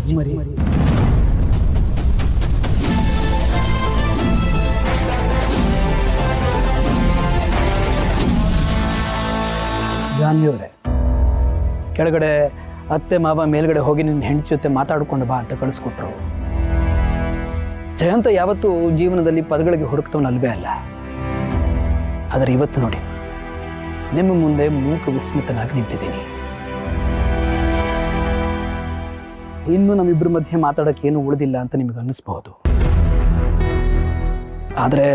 ಚಿಮ್ಮರಿ. ಜಾನ್ವಿಯವರೇ, ಕೆಳಗಡೆ ಅತ್ತೆ ಮಾವ ಮೇಲ್ಗಡೆ ಹೋಗಿ ನಿನ್ನ ಹೆಂಡತಿ ಜೊತೆ ಮಾತಾಡ್ಕೊಂಡು ಬಾ ಅಂತ ಕಳಿಸ್ಕೊಟ್ರು. ಜಯಂತ ಯಾವತ್ತೂ ಜೀವನದಲ್ಲಿ ಪದಗಳಿಗೆ ಹುಡುಕ್ತವನಲ್ವೇ ಅಲ್ಲ. ಆದರೆ ಇವತ್ತು ನೋಡಿ, ನಿಮ್ಮ ಮುಂದೆ ಮೂಕ ವಿಸ್ಮಿತನಾಗಿ ನಿಂತಿದ್ದೀನಿ. ಇನ್ನು ನಮ್ಮಿಬ್ಬರ ಮಧ್ಯೆ ಮಾತಾಡೋಕೆ ಏನು ಉಳಿದಿಲ್ಲ ಅಂತ ನಿಮಗೆ ಅನ್ನಿಸ್ಬಹುದು. ಆದರೆ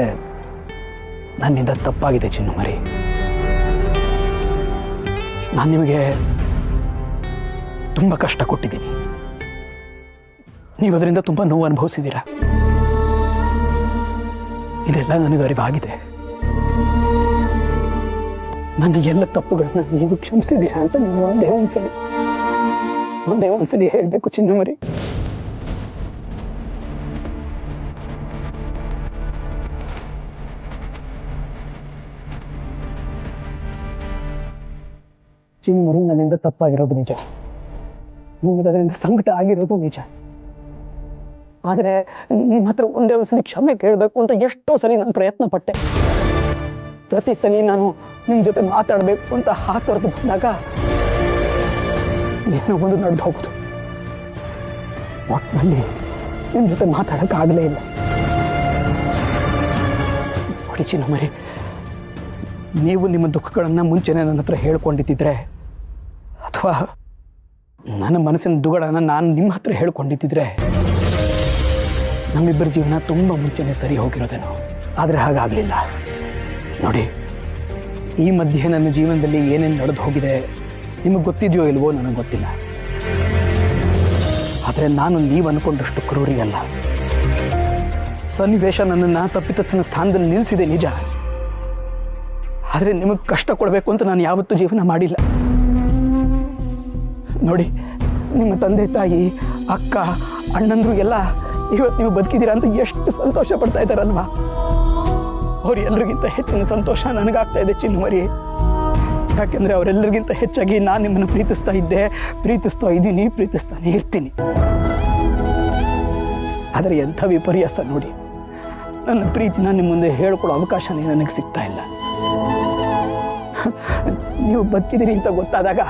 ನನ್ನಿಂದ ತಪ್ಪಾಗಿದೆ ಚಿನ್ನುಮರಿ. ನಾನು ನಿಮಗೆ ತುಂಬ ಕಷ್ಟ ಕೊಟ್ಟಿದ್ದೀನಿ. ನೀವು ಅದರಿಂದ ತುಂಬ ನೋವು ಅನುಭವಿಸಿದ್ದೀರಾ. ಇದೆಲ್ಲ ನನಗೆ ಅರಿವಾಗಿದೆ. ನನ್ನ ಎಲ್ಲ ತಪ್ಪುಗಳನ್ನ ನೀವು ಕ್ಷಮಿಸಿದ್ದೀರಾ ಅಂತ ನೀವು ಒಂದೇ ಒಂದ್ಸಲಿ ಹೇಳಬೇಕು ಚಿನ್ನಮರಿ. ಚಿನ್ನಮರಿ, ನನ್ನಿಂದ ತಪ್ಪಾಗಿರೋದು ನಿಜ. ನಿಮಗೆ ಅದರಿಂದ ಸಂಕಟ ಆಗಿರೋದು ನಿಜ. ಆದರೆ ನಿಮ್ಮ ಹತ್ರ ಒಂದೇ ಒಂದ್ಸಲಿ ಕ್ಷಮೆ ಕೇಳಬೇಕು ಅಂತ ಎಷ್ಟೋ ಸಲ ನಾನು ಪ್ರಯತ್ನ ಪಟ್ಟೆ. ಪ್ರತಿ ಸಲ ನಾನು ನಿಮ್ಮ ಜೊತೆ ಮಾತಾಡಬೇಕು ಅಂತ ಹಾತೊರೆದು ಬಂದಾಗ ಏನೋ ಒಂದು ನಡೆದು ಹೋಗುದು. ಒಟ್ಟಿನಲ್ಲಿ ನಿಮ್ಮ ಜೊತೆ ಮಾತಾಡೋಕ್ಕಾಗಲೇ ಇಲ್ಲ. ನೋಡಿ ಚಿನ್ನಮರಿ, ನೀವು ನಿಮ್ಮ ದುಃಖಗಳನ್ನು ಮುಂಚೆನೇ ನನ್ನ ಹತ್ರ ಹೇಳ್ಕೊಂಡಿದ್ದಿದ್ರೆ, ಅಥವಾ ನನ್ನ ಮನಸ್ಸಿನ ದುಗಳನ್ನ ನಾನು ನಿಮ್ಮ ಹತ್ರ ಹೇಳ್ಕೊಂಡಿದ್ದಿದ್ರೆ, ನಮ್ಮಿಬ್ಬರ ಜೀವನ ತುಂಬ ಮುಂಚೆನೇ ಸರಿ ಹೋಗಿರೋದೇನೋ. ಆದರೆ ಹಾಗಾಗಲಿಲ್ಲ. ನೋಡಿ, ಈ ಮಧ್ಯೆ ನನ್ನ ಜೀವನದಲ್ಲಿ ಏನೇನು ನಡೆದು ಹೋಗಿದೆ ನಿಮಗೆ ಗೊತ್ತಿದೆಯೋ ಇಲ್ವೋ ನನಗೆ ಗೊತ್ತಿಲ್ಲ. ಆದರೆ ನಾನು ನೀವು ಅಂದ್ಕೊಂಡಷ್ಟು ಕ್ರೂರಿಯಲ್ಲ. ಸನ್ನಿವೇಶ ನನ್ನನ್ನು ತಪ್ಪಿತಸ್ಥನ ಸ್ಥಾನದಲ್ಲಿ ನಿಲ್ಲಿಸಿದೆ ನಿಜ. ಆದರೆ ನಿಮಗೆ ಕಷ್ಟ ಕೊಡಬೇಕು ಅಂತ ನಾನು ಯಾವತ್ತೂ ಜೀವನ ಮಾಡಿಲ್ಲ. ನೋಡಿ, ನಿಮ್ಮ ತಂದೆ ತಾಯಿ, ಅಕ್ಕ, ಅಣ್ಣಂದ್ರು ಎಲ್ಲ ಇವತ್ತು ನೀವು ಬದುಕಿದ್ದೀರಾ ಅಂತ ಎಷ್ಟು ಸಂತೋಷ ಪಡ್ತಾ ಇದ್ದಾರಲ್ವಾ? ಅವ್ರು ಎಲ್ಲರಿಗಿಂತ ಹೆಚ್ಚಿನ ಸಂತೋಷ ನನಗಾಗ್ತಾ ಇದೆ ಚಿನ್ನಮರಿ. ಯಾಕೆಂದ್ರೆ ಅವರೆಲ್ಲರಿಗಿಂತ ಹೆಚ್ಚಾಗಿ ನಾನು ನಿಮ್ಮನ್ನು ಪ್ರೀತಿಸ್ತಾ ಇದ್ದೀನಿ, ಪ್ರೀತಿಸ್ತಾನೆ ಇರ್ತೀನಿ. ಆದರೆ ಎಂಥ ವಿಪರ್ಯಾಸ ನೋಡಿ, ನನ್ನ ಪ್ರೀತಿನ ನಿಮ್ಮ ಮುಂದೆ ಹೇಳ್ಕೊಡೋ ಅವಕಾಶನೇ ನನಗೆ ಸಿಗ್ತಾ ಇಲ್ಲ. ನೀವು ಬದುಕಿದ್ದೀರಿ ಅಂತ ಗೊತ್ತಾದಾಗ